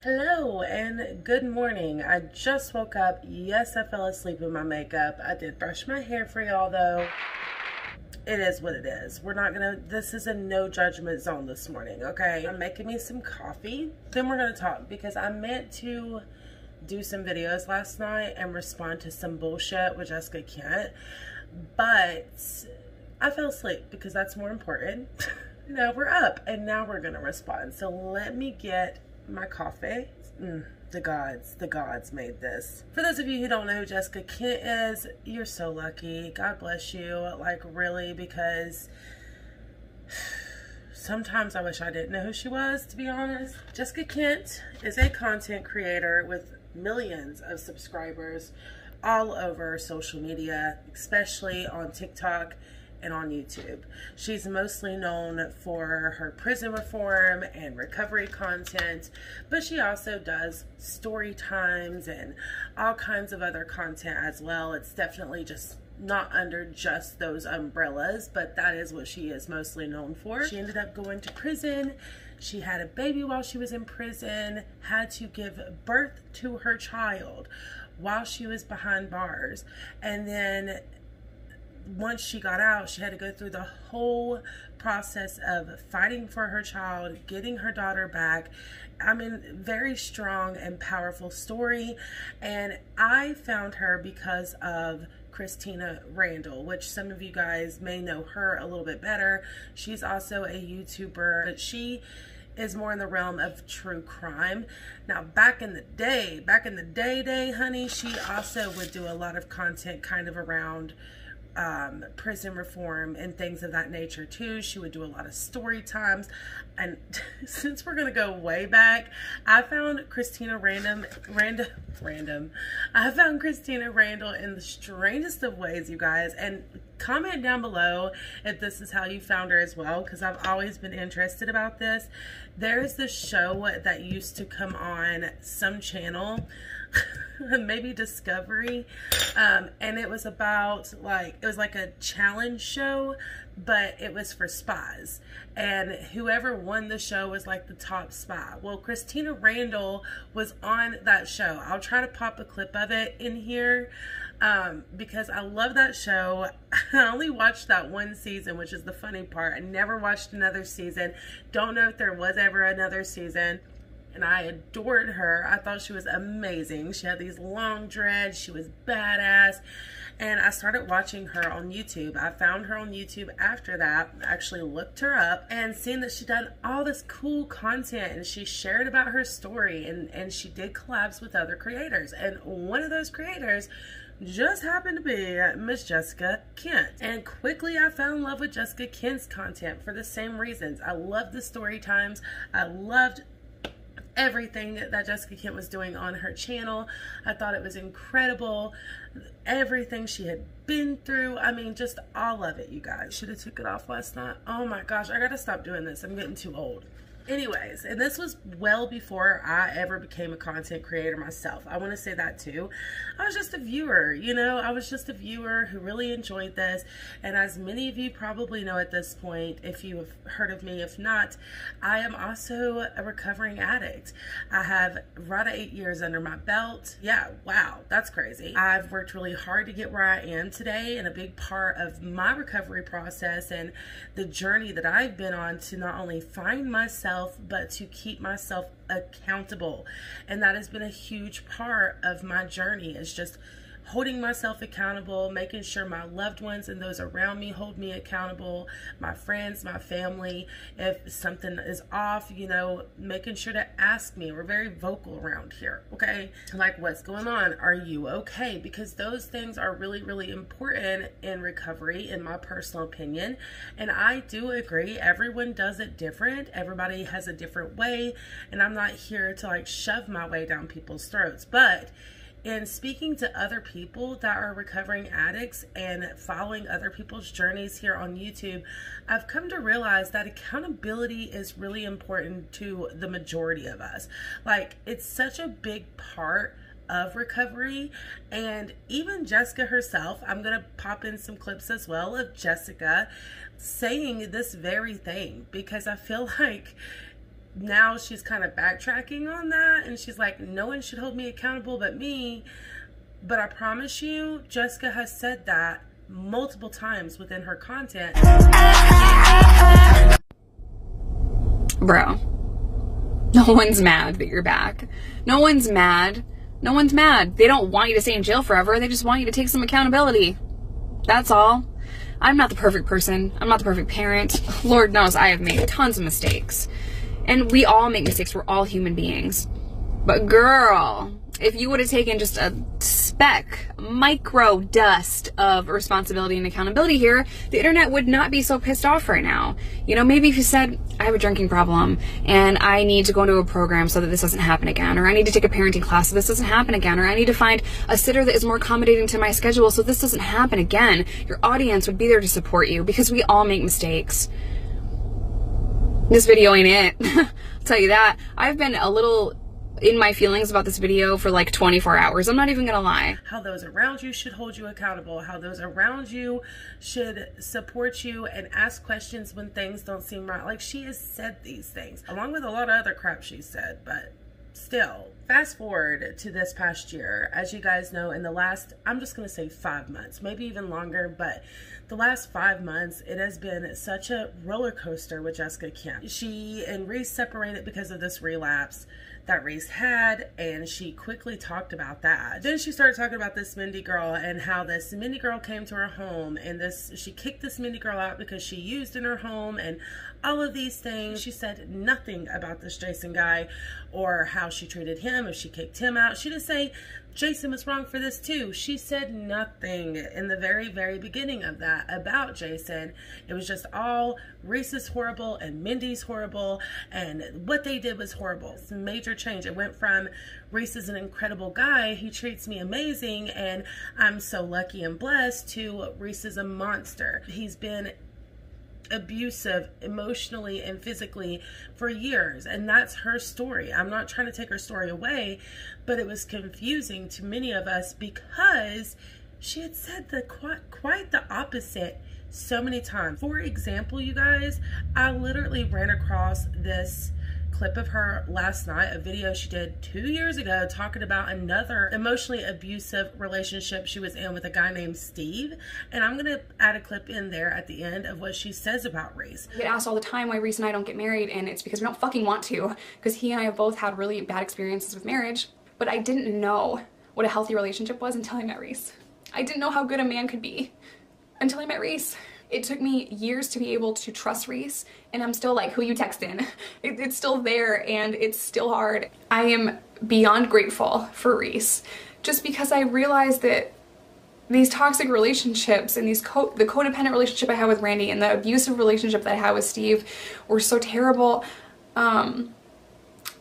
Hello and good morning. I just woke up. Yes, I fell asleep in my makeup. I did brush my hair for y'all though. It is what it is. This is a no judgment zone this morning, okay? I'm making me some coffee. Then we're gonna talk because I meant to do some videos last night and respond to some bullshit with Jessica Kent, but I fell asleep because that's more important. Now we're up and now we're gonna respond. So let me get my coffee. The gods made this. For those of you who don't know who Jessica Kent is, you're so lucky. God bless you. Like, really, because sometimes I wish I didn't know who she was, to be honest. Jessica Kent is a content creator with millions of subscribers all over social media, especially on TikTok and on YouTube. She's mostly known for her prison reform and recovery content, but she also does story times and all kinds of other content as well. It's definitely just not under just those umbrellas, but that is what she is mostly known for. She ended up going to prison. She had a baby while she was in prison, had to give birth to her child while she was behind bars, and then once she got out, she had to go through the whole process of fighting for her child, getting her daughter back. I mean, very strong and powerful story. And I found her because of Christina Randell, which some of you guys may know her a little bit better. She's also a YouTuber, but she is more in the realm of true crime. Now, back in the day, honey, she also would do a lot of content kind of around prison reform and things of that nature too. She would do a lot of story times, and since we're gonna go way back, I found Christina I found Christina Randell in the strangest of ways, you guys, and comment down below if this is how you found her as well, because I've always been interested about this. There's this show that used to come on some channel, maybe Discovery, and it was about it was like a challenge show, but it was for spies, and whoever won the show was like the top spy. Well, Christina Randell was on that show. I'll try to pop a clip of it in here because I love that show. I only watched that one season, which is the funny part. I never watched another season. Don't know if there was ever another season. And I adored her. I thought she was amazing. She had these long dreads. She was badass. And I started watching her on YouTube. I found her on YouTube after that. Actually looked her up and seen that she done all this cool content, and she shared about her story, and she did collabs with other creators. And one of those creators just happened to be Miss Jessica Kent. And quickly I fell in love with Jessica Kent's content for the same reasons. I loved the story times. I loved everything that Jessica Kent was doing on her channel. I thought it was incredible. Everything she had been through. I mean, just all of it, you guys. Should have took it off last night. Oh my gosh, I gotta stop doing this. I'm getting too old. Anyways, and this was well before I ever became a content creator myself. I want to say that too. I was just a viewer, you know. I was just a viewer who really enjoyed this. And as many of you probably know at this point, if you have heard of me, if not, I am also a recovering addict. I have right at 8 years under my belt. Yeah, wow, that's crazy. I've worked really hard to get where I am today, and a big part of my recovery process and the journey that I've been on to not only find myself, but to keep myself accountable. And that has been a huge part of my journey, is just holding myself accountable, making sure my loved ones and those around me hold me accountable, my friends, my family. If something is off, you know, making sure to ask me. We're very vocal around here, okay? Like, what's going on? Are you okay? Because those things are really, really important in recovery, in my personal opinion. And I do agree, everyone does it different. Everybody has a different way, and I'm not here to like shove my way down people's throats. But in speaking to other people that are recovering addicts and following other people's journeys here on YouTube, I've come to realize that accountability is really important to the majority of us. Like, it's such a big part of recovery. And even Jessica herself, I'm gonna pop in some clips as well of Jessica saying this very thing, because I feel like now she's kind of backtracking on that, and she's like, no one should hold me accountable but me. But I promise you, Jessica has said that multiple times within her content. Bro, no one's mad that you're back. No one's mad. No one's mad. They don't want you to stay in jail forever. They just want you to take some accountability. That's all. I'm not the perfect person. I'm not the perfect parent. Lord knows I have made tons of mistakes. And we all make mistakes. We're all human beings. But girl, if you would have taken just a speck, micro dust of responsibility and accountability here, the internet would not be so pissed off right now. You know, maybe if you said, I have a drinking problem and I need to go into a program so that this doesn't happen again, or I need to take a parenting class so this doesn't happen again, or I need to find a sitter that is more accommodating to my schedule so this doesn't happen again, your audience would be there to support you, because we all make mistakes. This video ain't it. I'll tell you that. I've been a little in my feelings about this video for like 24 hours. I'm not even gonna lie. How those around you should hold you accountable, how those around you should support you and ask questions when things don't seem right. Like, she has said these things along with a lot of other crap she's said, but still. Fast forward to this past year, as you guys know, in the last, I'm just gonna say 5 months, maybe even longer, but the last 5 months, it has been such a roller coaster with Jessica Kim. She and Reese separated because of this relapse that Reese had, and she quickly talked about that. Then she started talking about this Mindy girl and how this Mindy girl came to her home, and she kicked this Mindy girl out because she used in her home and all of these things. She said nothing about this Jason guy or how she treated him, if she kicked him out. She didn't say Jason was wrong for this too. She said nothing in the very, very beginning of that about Jason. It was just all Reese is horrible and Mindy's horrible and what they did was horrible. It's a major change. It went from Reese is an incredible guy, he treats me amazing and I'm so lucky and blessed, to Reese is a monster. He's been abusive emotionally and physically for years, and that's her story. I'm not trying to take her story away, but it was confusing to many of us because she had said quite the opposite so many times. For example, you guys, I literally ran across this clip of her last night, a video she did 2 years ago talking about another emotionally abusive relationship she was in with a guy named Steve, and I'm gonna add a clip in there at the end of what she says about Reese. I get asked all the time why Reese and I don't get married, and it's because we don't fucking want to, because he and I have both had really bad experiences with marriage, but I didn't know what a healthy relationship was until I met Reese. I didn't know how good a man could be until I met Reese. It took me years to be able to trust Reese, and I'm still like, who you texting? It's still there, and it's still hard. I am beyond grateful for Reese, just because I realized that these toxic relationships and the codependent relationship I had with Randy and the abusive relationship that I had with Steve were so terrible.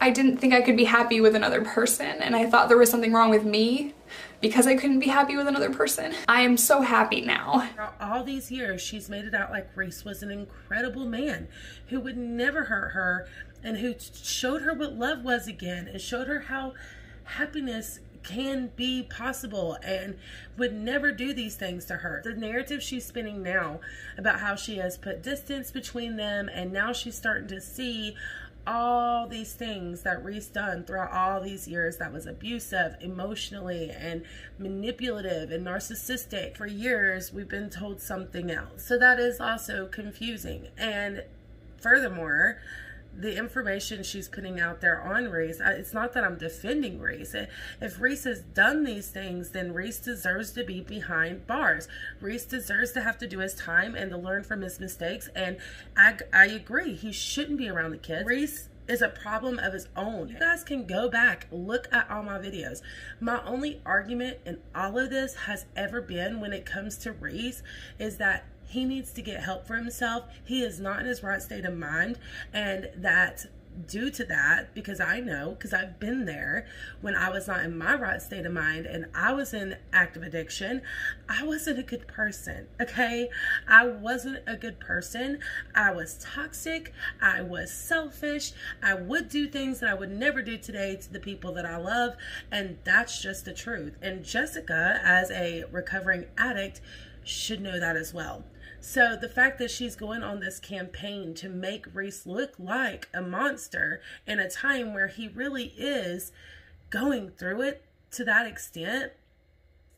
I didn't think I could be happy with another person, and I thought there was something wrong with me because I couldn't be happy with another person. I am so happy now. All these years, she's made it out like Reese was an incredible man who would never hurt her and who showed her what love was again and showed her how happiness can be possible and would never do these things to her. The narrative she's spinning now about how she has put distance between them, and now she's starting to see all these things that Reese done throughout all these years that was abusive emotionally and manipulative and narcissistic. For years we've been told something else, so that is also confusing. And furthermore, the information she's putting out there on Reese, it's not that I'm defending Reese. If Reese has done these things, then Reese deserves to be behind bars. Reese deserves to have to do his time and to learn from his mistakes, and I agree, he shouldn't be around the kids. Reese is a problem of his own. You guys can go back, look at all my videos. My only argument in all of this has ever been, when it comes to Reese, is that he needs to get help for himself. He is not in his right state of mind, and that due to that, because I know, because I've been there when I was not in my right state of mind and I was in active addiction, I wasn't a good person, okay? I wasn't a good person. I was toxic. I was selfish. I would do things that I would never do today to the people that I love, and that's just the truth. And Jessica, as a recovering addict, should know that as well. So the fact that she's going on this campaign to make Reese look like a monster in a time where he really is going through it to that extent,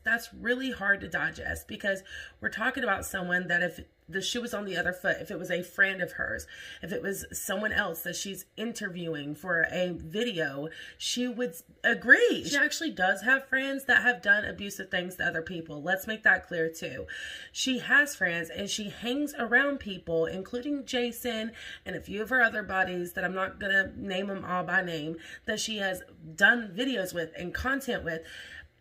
that's really hard to digest, because we're talking about someone that if the shoe was on the other foot, if it was a friend of hers, if it was someone else that she's interviewing for a video, she would agree. She actually does have friends that have done abusive things to other people. Let's make that clear too. She has friends and she hangs around people, including Jason and a few of her other buddies that I'm not going to name them all by name, that she has done videos with and content with,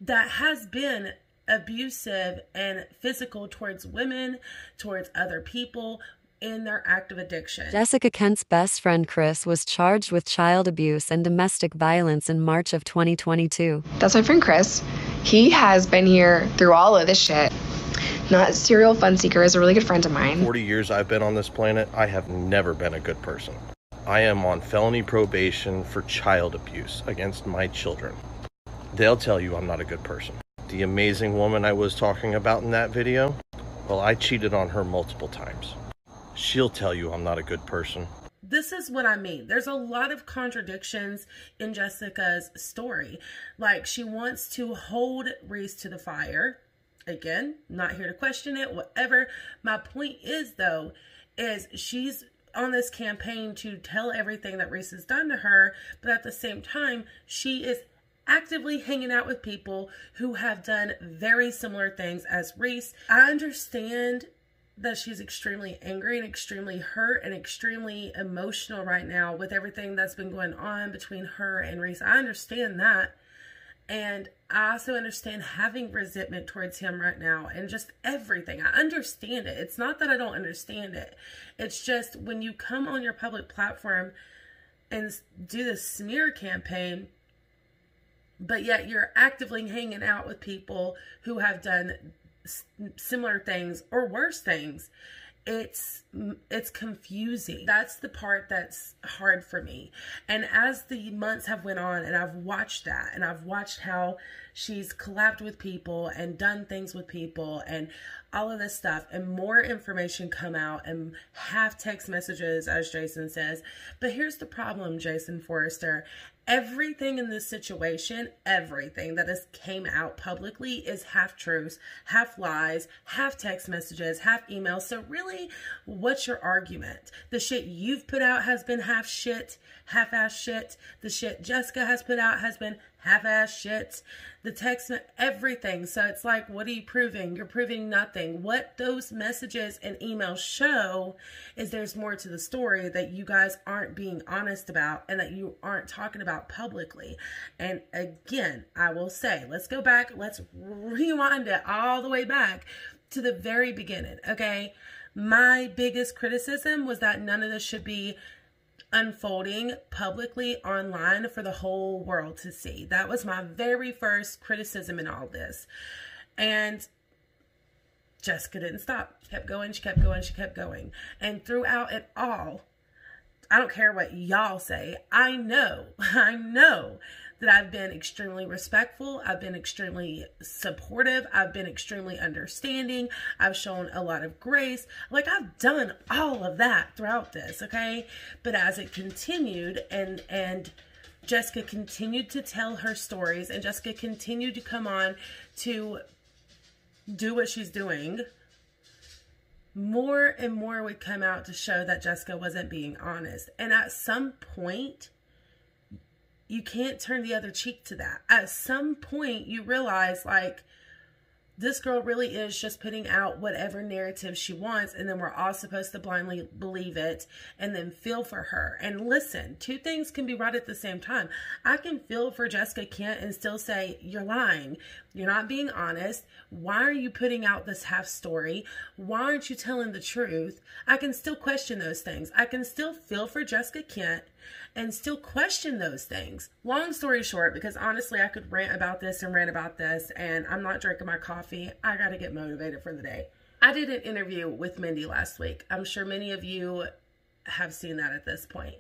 that has been abusive and physical towards women, towards other people in their active addiction. Jessica Kent's best friend Chris was charged with child abuse and domestic violence in March of 2022. That's my friend Chris. He has been here through all of this shit. Not a serial fun seeker, is a really good friend of mine. 40 years I've been on this planet, I have never been a good person. I am on felony probation for child abuse against my children. They'll tell you I'm not a good person. The amazing woman I was talking about in that video, well, I cheated on her multiple times. She'll tell you I'm not a good person. This is what I mean. There's a lot of contradictions in Jessica's story. Like, she wants to hold Reese to the fire. Again, not here to question it, whatever. My point is, though, is she's on this campaign to tell everything that Reese has done to her, but at the same time, she is actively hanging out with people who have done very similar things as Reese. I understand that she's extremely angry and extremely hurt and extremely emotional right now with everything that's been going on between her and Reese. I understand that. And I also understand having resentment towards him right now and just everything. I understand it. It's not that I don't understand it. It's just when you come on your public platform and do this smear campaign, but yet you're actively hanging out with people who have done similar things or worse things, it's confusing. That's the part that's hard for me. And as the months have went on and I've watched that, and I've watched how she's collabed with people and done things with people and all of this stuff, and more information come out and half text messages, as Jason says. But here's the problem, Jason Forrester. Everything in this situation, everything that has came out publicly is half truths, half lies, half text messages, half emails. So really, what's your argument? The shit you've put out has been half shit, half-ass shit. The shit Jessica has put out has been half-ass shit. The text, everything. So it's like, what are you proving? You're proving nothing. What those messages and emails show is there's more to the story that you guys aren't being honest about and that you aren't talking about publicly. And again, I will say, let's go back. Let's rewind it all the way back to the very beginning. Okay. My biggest criticism was that none of this should be unfolding publicly online for the whole world to see. That was my very first criticism in all this. And Jessica didn't stop. She kept going, she kept going, she kept going. And throughout it all, I don't care what y'all say, I know that I've been extremely respectful. I've been extremely supportive. I've been extremely understanding. I've shown a lot of grace. Like, I've done all of that throughout this, okay? But as it continued and Jessica continued to tell her stories and Jessica continued to come on to do what she's doing, more and more would come out to show that Jessica wasn't being honest. And at some point, you can't turn the other cheek to that. At some point, you realize, like, this girl really is just putting out whatever narrative she wants, and then we're all supposed to blindly believe it and then feel for her. And listen, two things can be right at the same time. I can feel for Jessica Kent and still say, you're lying. You're not being honest. Why are you putting out this half story? Why aren't you telling the truth? I can still question those things. I can still feel for Jessica Kent and still question those things. Long story short, because honestly, I could rant about this and rant about this, and I'm not drinking my coffee. I got to get motivated for the day. I did an interview with Mindy last week. I'm sure many of you have seen that at this point.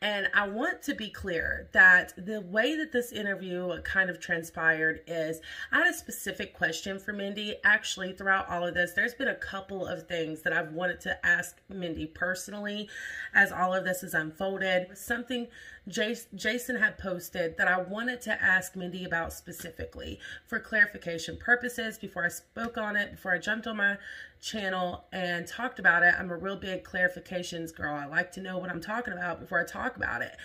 And I want to be clear that the way that this interview kind of transpired is I had a specific question for Mindy. Actually, throughout all of this, there's been a couple of things that I've wanted to ask Mindy personally as all of this has unfolded. Something Jason had posted that I wanted to ask Mindy about specifically for clarification purposes before I spoke on it, before I jumped on my channel and talked about it. I'm a real big clarifications girl. I like to know what I'm talking about before I talk about it.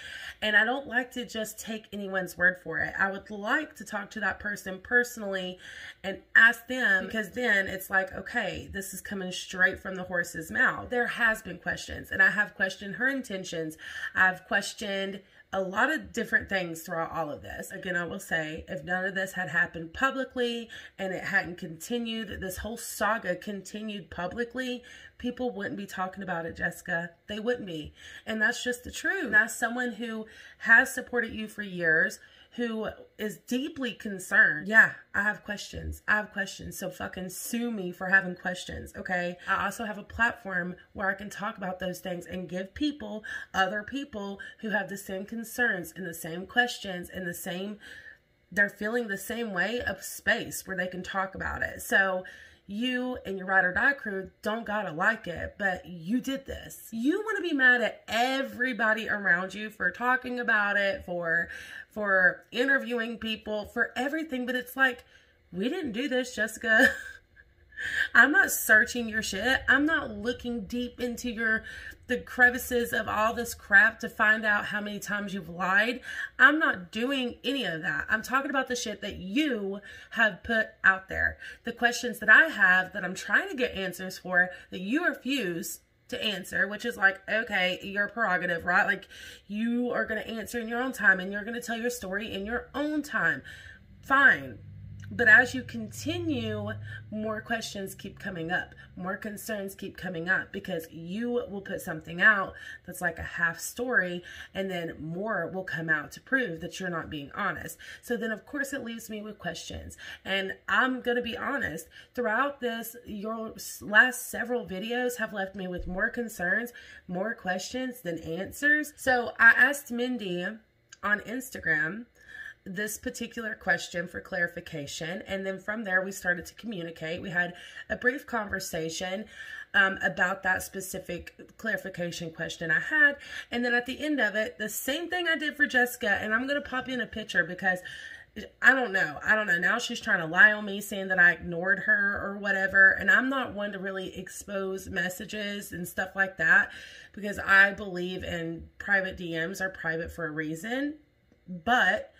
And I don't like to just take anyone's word for it. I would like to talk to that person personally and ask them, because then it's like, okay, this is coming straight from the horse's mouth. There has been questions, and I have questioned her intentions. I've questioned a lot of different things throughout all of this. Again, I will say, if none of this had happened publicly and it hadn't continued, this whole saga continued publicly, people wouldn't be talking about it, Jessica. They wouldn't be. And that's just the truth. And as someone who has supported you for years, who is deeply concerned. Yeah, I have questions. I have questions. So fucking sue me for having questions, okay? I also have a platform where I can talk about those things and give people, other people who have the same concerns and the same questions and the same, they're feeling the same way, of space where they can talk about it. So you and your ride or die crew don't gotta like it, but you did this. You want to be mad at everybody around you for talking about it, for interviewing people, for everything, but it's like, we didn't do this, Jessica. I'm not searching your shit. I'm not looking deep into the crevices of all this crap to find out how many times you've lied. I'm not doing any of that. I'm talking about the shit that you have put out there. The questions that I have that I'm trying to get answers for that you refuse to answer, which is like, okay, your prerogative, right? Like, you are going to answer in your own time and you're going to tell your story in your own time. Fine. But as you continue, more questions keep coming up, more concerns keep coming up, because you will put something out that's like a half story, and then more will come out to prove that you're not being honest. So then, of course, it leaves me with questions. And I'm going to be honest, throughout this, your last several videos have left me with more concerns, more questions than answers. So I asked Mindy on Instagram this particular question for clarification, and then from there we started to communicate. We had a brief conversation about that specific clarification question I had, and then at the end of it, the same thing I did for Jessica, and I'm going to pop in a picture because I don't know. Now she's trying to lie on me, saying that I ignored her or whatever, and I'm not one to really expose messages and stuff like that, because I believe in private DMs are private for a reason. But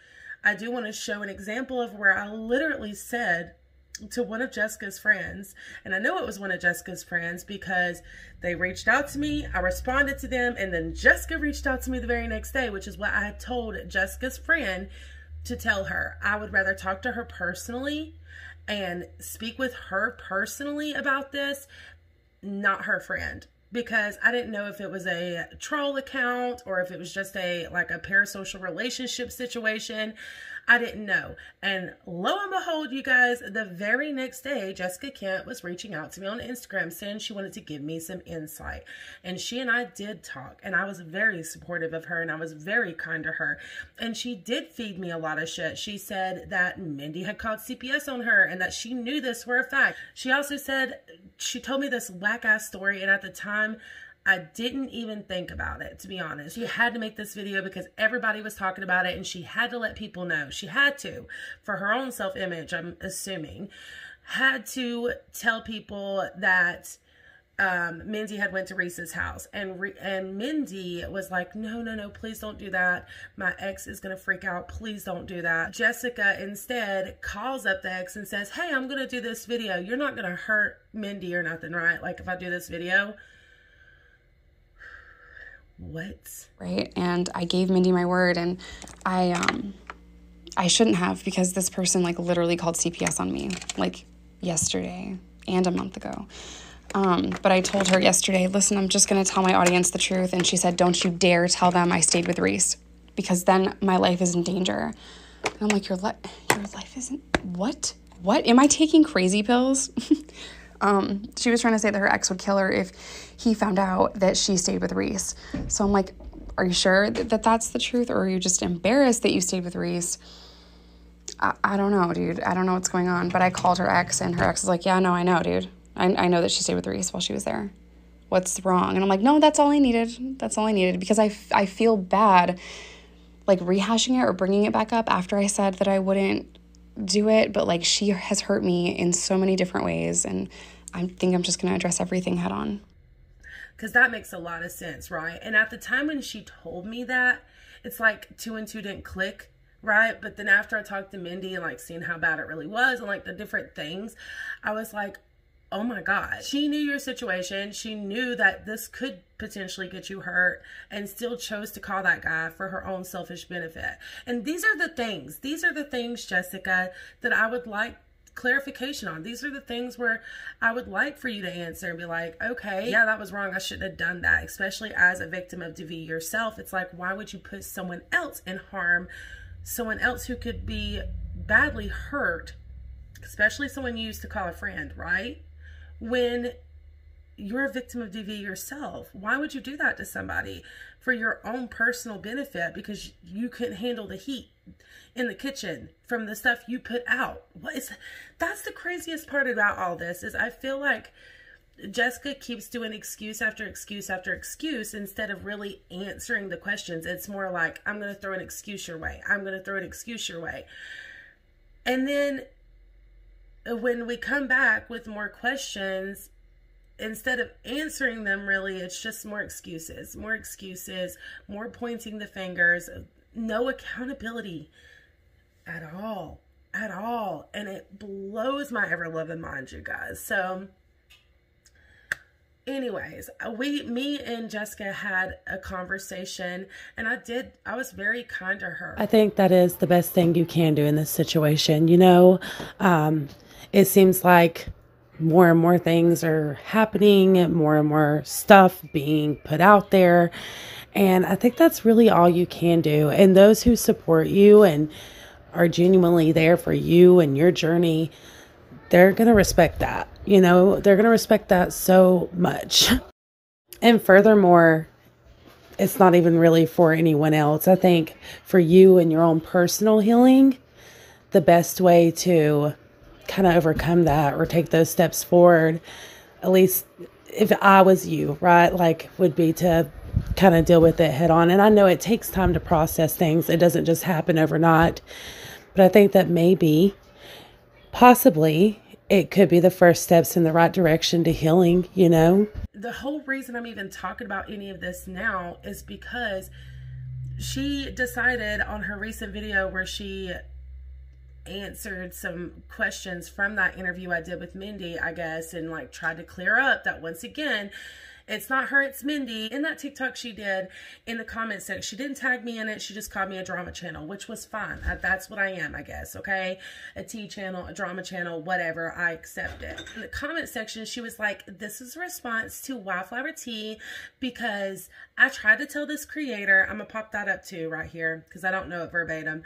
I do want to show an example of where I literally said to one of Jessica's friends, and I know it was one of Jessica's friends because they reached out to me, I responded to them, and then Jessica reached out to me the very next day, which is what I had told Jessica's friend to tell her. I would rather talk to her personally and speak with her personally about this, not her friend. Because I didn't know if it was a troll account or if it was just like a parasocial relationship situation. I didn't know. And lo and behold, you guys, the very next day, Jessica Kent was reaching out to me on Instagram saying she wanted to give me some insight. And she and I did talk, and I was very supportive of her, and I was very kind to her. And she did feed me a lot of shit. She said that Mindy had called CPS on her and that she knew this for a fact. She also said, she told me this whack-ass story, and at the time, I didn't even think about it, to be honest. She had to make this video because everybody was talking about it, and she had to let people know. She had to, for her own self-image, I'm assuming, had to tell people that Mindy had went to Reese's house. And Mindy was like, no, please don't do that. My ex is going to freak out. Please don't do that. Jessica instead calls up the ex and says, hey, I'm going to do this video. You're not going to hurt Mindy or nothing, right? Like, if I do this video. What? Right. And I gave Mindy my word, and I shouldn't have, because this person like literally called CPS on me like yesterday and a month ago. But I told her yesterday, listen, I'm just going to tell my audience the truth. And she said, don't you dare tell them I stayed with Reese, because then my life is in danger. And I'm like, your life isn't, what? Am I taking crazy pills? She was trying to say that her ex would kill her if he found out that she stayed with Reese. So I'm like, are you sure that that's the truth? Or are you just embarrassed that you stayed with Reese? I don't know, dude. I don't know what's going on. But I called her ex, and her ex is like, yeah, no, I know, dude. I know that she stayed with Reese while she was there. What's wrong? And I'm like, no, that's all I needed. That's all I needed. Because I feel bad, like, rehashing it or bringing it back up after I said that I wouldn't do it. But, like, she has hurt me in so many different ways. And I think I'm just going to address everything head on. Because that makes a lot of sense, right? And at the time when she told me that, it's like 2 and 2 didn't click, right? But then after I talked to Mindy and, like, seeing how bad it really was and, like, the different things, I was like, oh my God. She knew your situation. She knew that this could potentially get you hurt and still chose to call that guy for her own selfish benefit. And these are the things, Jessica, that I would like clarification on. These are the things where I would like for you to answer and be like, okay, yeah, that was wrong. I shouldn't have done that. Especially as a victim of DV yourself. It's like, why would you put someone else in harm? Someone else who could be badly hurt, especially someone you used to call a friend, right? When you're a victim of DV yourself, why would you do that to somebody for your own personal benefit because you couldn't handle the heat in the kitchen from the stuff you put out? That's the craziest part about all this is I feel like Jessica keeps doing excuse after excuse after excuse instead of really answering the questions. It's more like, I'm going to throw an excuse your way. I'm going to throw an excuse your way. And then when we come back with more questions, instead of answering them, really, it's just more excuses, more pointing the fingers, no accountability at all. And it blows my ever-loving mind, you guys. So anyways, me and Jessica had a conversation, and I was very kind to her. I think that is the best thing you can do in this situation. You know, it seems like more and more things are happening and more stuff being put out there. And I think that's really all you can do. And those who support you and are genuinely there for you and your journey, they're going to respect that. You know, they're going to respect that so much. And furthermore, it's not even really for anyone else. I think for you and your own personal healing, the best way to kind of overcome that or take those steps forward, at least if I was you, right, like would be to kind of deal with it head on. And I know it takes time to process things. It doesn't just happen overnight. But I think that maybe, possibly, it could be the first steps in the right direction to healing, you know? The whole reason I'm even talking about any of this now is because she decided on her recent video where she answered some questions from that interview I did with Mindy, I guess, and like tried to clear up that once again, it's not her, it's Mindy. In that TikTok she did, in the comment section, she didn't tag me in it. She just called me a drama channel, which was fine. That's what I am, I guess, okay? A tea channel, a drama channel, whatever. I accept it. In the comment section, she was like, this is a response to Wildflower Tea because I tried to tell this creator, I'm going to pop that up too right here because I don't know it verbatim.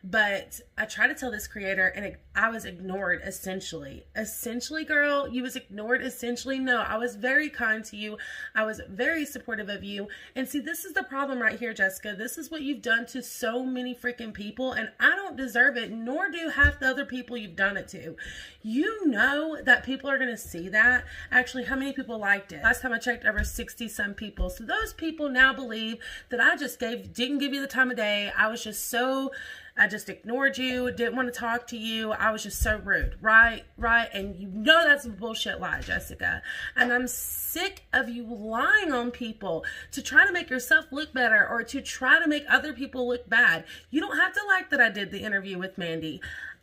But I tried to tell this creator and I was ignored essentially. Essentially, girl, you was ignored essentially. No, I was very kind to you. I was very supportive of you. And see, this is the problem right here, Jessica. This is what you've done to so many freaking people. And I don't deserve it, nor do half the other people you've done it to. You know that people are going to see that. Actually, how many people liked it? Last time I checked, over 60 some people. So those people now believe that I just didn't give you the time of day. I just ignored you, didn't want to talk to you. I was just so rude, right? And you know that's a bullshit lie, Jessica. And I'm sick of you lying on people to try to make yourself look better or to try to make other people look bad. You don't have to like that I did the interview with Mandy.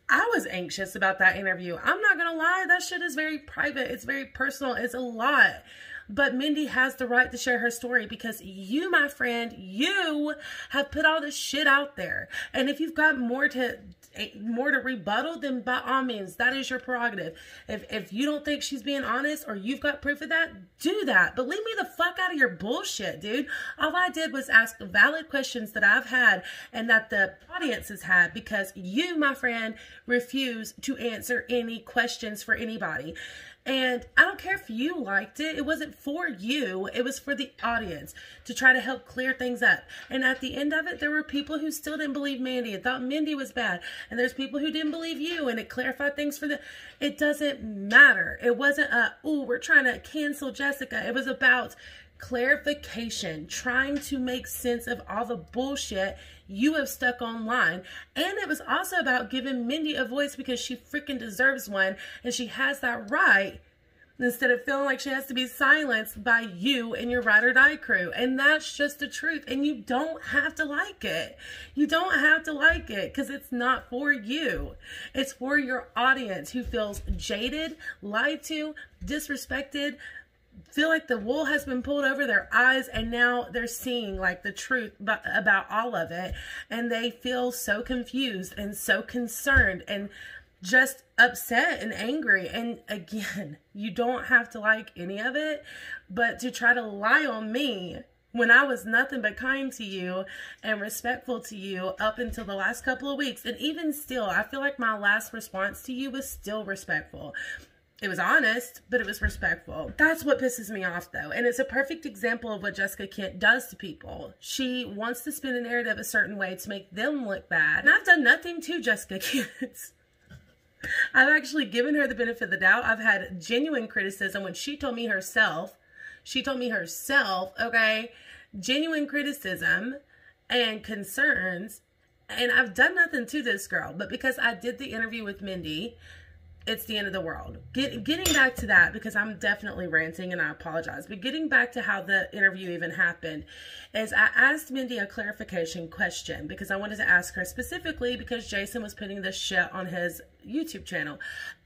I was anxious about that interview. I'm not going to lie. That shit is very private. It's very personal. It's a lot. But Mindy has the right to share her story because you, my friend, you have put all this shit out there. And if you've got more to rebuttal, then by all means, that is your prerogative. If you don't think she's being honest or you've got proof of that, do that. But leave me the fuck out of your bullshit, dude. All I did was ask valid questions that I've had and that the audience has had because you, my friend, refuse to answer any questions for anybody. And I don't care if you liked it. It wasn't for you. It was for the audience to try to help clear things up. And at the end of it, there were people who still didn't believe Mandy and thought Mindy was bad. And there's people who didn't believe you, and it clarified things for them. It doesn't matter. It wasn't we're trying to cancel Jessica. It was about clarification, trying to make sense of all the bullshit you have stuck online. And it was also about giving Mindy a voice, because she freaking deserves one, and she has that right, instead of feeling like she has to be silenced by you and your ride or die crew. And that's just the truth. And you don't have to like it. You don't have to like it, because it's not for you. It's for your audience who feels jaded, lied to, disrespected, feel like the wool has been pulled over their eyes, and now they're seeing like the truth about all of it, and they feel so confused and so concerned and just upset and angry. And again, you don't have to like any of it, but to try to lie on me when I was nothing but kind to you and respectful to you up until the last couple of weeks. And even still, I feel like my last response to you was still respectful. It was honest, but it was respectful. That's what pisses me off, though. And it's a perfect example of what Jessica Kent does to people. She wants to spin a narrative a certain way to make them look bad. And I've done nothing to Jessica Kent. I've actually given her the benefit of the doubt. I've had genuine criticism when she told me herself, okay, genuine criticism and concerns. And I've done nothing to this girl. But because I did the interview with Mindy, it's the end of the world. Getting back to that, because I'm definitely ranting and I apologize, but getting back to how the interview even happened, is I asked Mindy a clarification question, because I wanted to ask her specifically because Jason was putting this shit on his YouTube channel.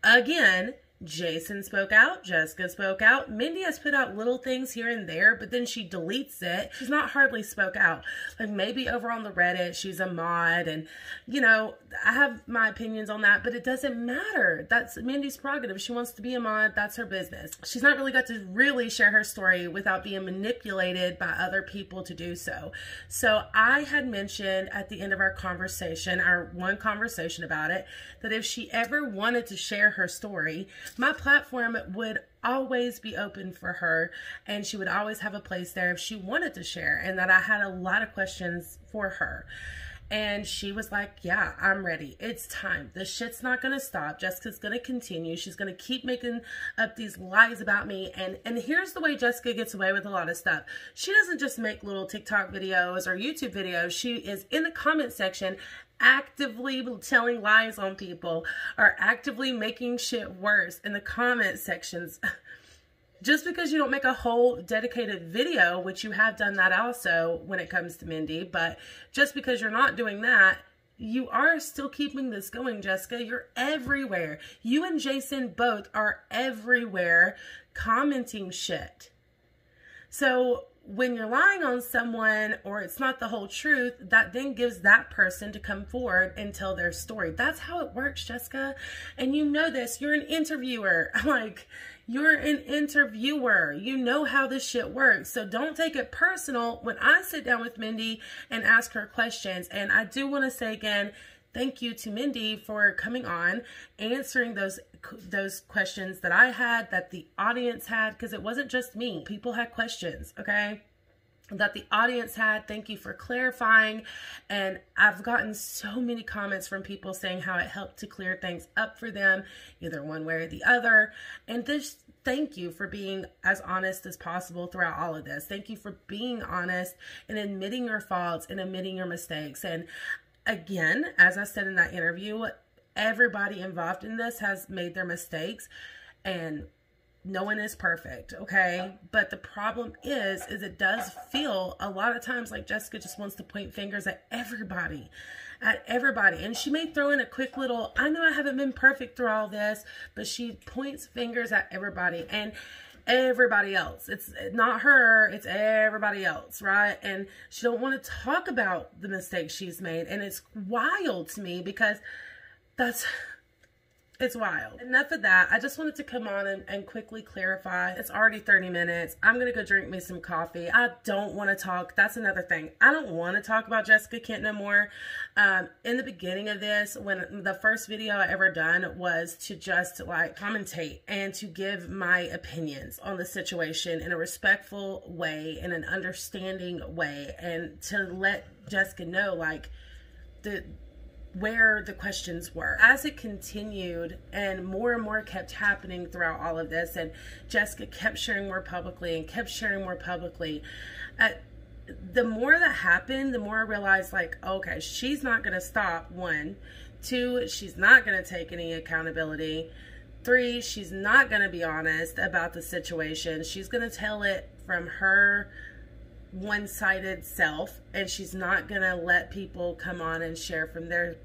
Again, Jason spoke out, Jessica spoke out, Mindy has put out little things here and there, but then she deletes it. She's not hardly spoke out. Like maybe over on the Reddit, she's a mod, and you know, I have my opinions on that, but it doesn't matter. That's Mindy's prerogative. If she wants to be a mod, that's her business. She's not really got to really share her story without being manipulated by other people to do so. So I had mentioned at the end of our conversation, our one conversation about it, that if she ever wanted to share her story, my platform would always be open for her, and she would always have a place there if she wanted to share, and that I had a lot of questions for her. And she was like, yeah, I'm ready. It's time. This shit's not going to stop. Jessica's going to continue. She's going to keep making up these lies about me. And here's the way Jessica gets away with a lot of stuff. She doesn't just make little TikTok videos or YouTube videos. She is in the comment section actively telling lies on people, or actively making shit worse in the comment sections. Just because you don't make a whole dedicated video, which you have done that also when it comes to Mindy, but just because you're not doing that, you are still keeping this going, Jessica. You're everywhere. You and Jason both are everywhere commenting shit. So when you're lying on someone, or it's not the whole truth, that then gives that person to come forward and tell their story. That's how it works, Jessica. And you know this. You're an interviewer. Like, you're an interviewer. You know how this shit works. So don't take it personal when I sit down with Mindy and ask her questions. And I do want to say again, thank you to Mindy for coming on, answering those questions that I had, that the audience had, because it wasn't just me. People had questions, okay, that the audience had. Thank you for clarifying. And I've gotten so many comments from people saying how it helped to clear things up for them, either one way or the other. And this, thank you for being as honest as possible throughout all of this. Thank you for being honest and admitting your faults and admitting your mistakes. And again, as I said in that interview, everybody involved in this has made their mistakes, and no one is perfect, okay? But the problem is it does feel a lot of times like Jessica just wants to point fingers at everybody. And she may throw in a quick little, I know I haven't been perfect through all this, but she points fingers at everybody. And everybody else. It's not her, it's everybody else, right? And she don't want to talk about the mistakes she's made. And it's wild to me, because It's wild. Enough of that. I just wanted to come on and quickly clarify. It's already 30 minutes. I'm going to go drink me some coffee. I don't want to talk. That's another thing. I don't want to talk about Jessica Kent no more. In the beginning of this, when the first video I ever done was to just like commentate and to give my opinions on the situation in a respectful way, in an understanding way, and to let Jessica know like where the questions were. As it continued and more kept happening throughout all of this, and Jessica kept sharing more publicly and kept sharing more publicly, the more that happened, the more I realized like, okay, she's not going to stop. 1, 2, she's not going to take any accountability. 3, she's not going to be honest about the situation. She's going to tell it from her one-sided self, and she's not gonna let people come on and share from their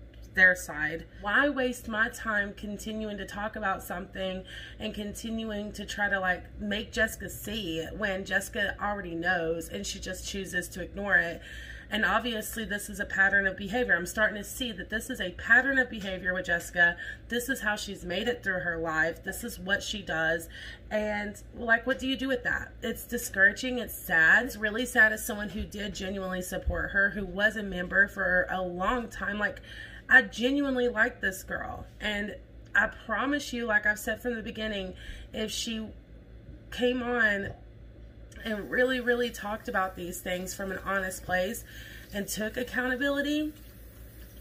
side. Why waste my time continuing to talk about something and continuing to try to like make Jessica see when Jessica already knows and she just chooses to ignore it? And obviously this is a pattern of behavior. I'm starting to see that this is a pattern of behavior with Jessica. This is how she's made it through her life. This is what she does. And like, what do you do with that? It's discouraging. It's sad. It's really sad as someone who did genuinely support her, who was a member for a long time. Like, I genuinely like this girl. And I promise you, like I've said from the beginning, if she came on and really talked about these things from an honest place and took accountability,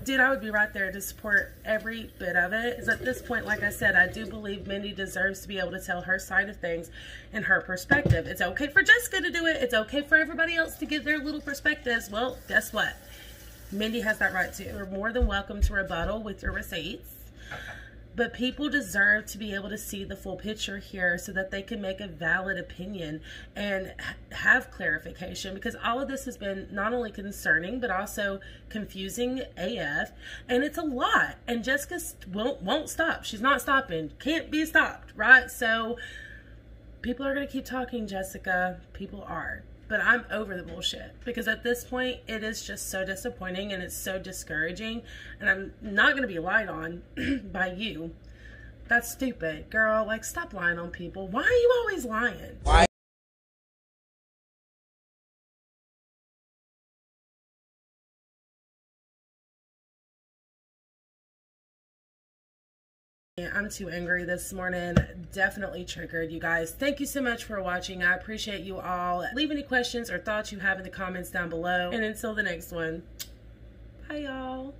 dude, I would be right there to support every bit of it. Is at this point, like I said, I do believe Mindy deserves to be able to tell her side of things and her perspective. It's okay for Jessica to do it. It's okay for everybody else to give their little perspectives. Well, guess what? Mindy has that right too. You're more than welcome to rebuttal with your receipts. But people deserve to be able to see the full picture here so that they can make a valid opinion and have clarification, because all of this has been not only concerning but also confusing AF, and it's a lot, and Jessica won't stop. She's not stopping. Can't be stopped, right? So people are going to keep talking, Jessica. People are. But I'm over the bullshit, because at this point it is just so disappointing and it's so discouraging, and I'm not going to be lied on by you. That's stupid, girl. Like, stop lying on people. Why are you always lying? Why? I'm too angry this morning. Definitely triggered, you guys. Thank you so much for watching. I appreciate you all. Leave any questions or thoughts you have in the comments down below. And until the next one, bye y'all.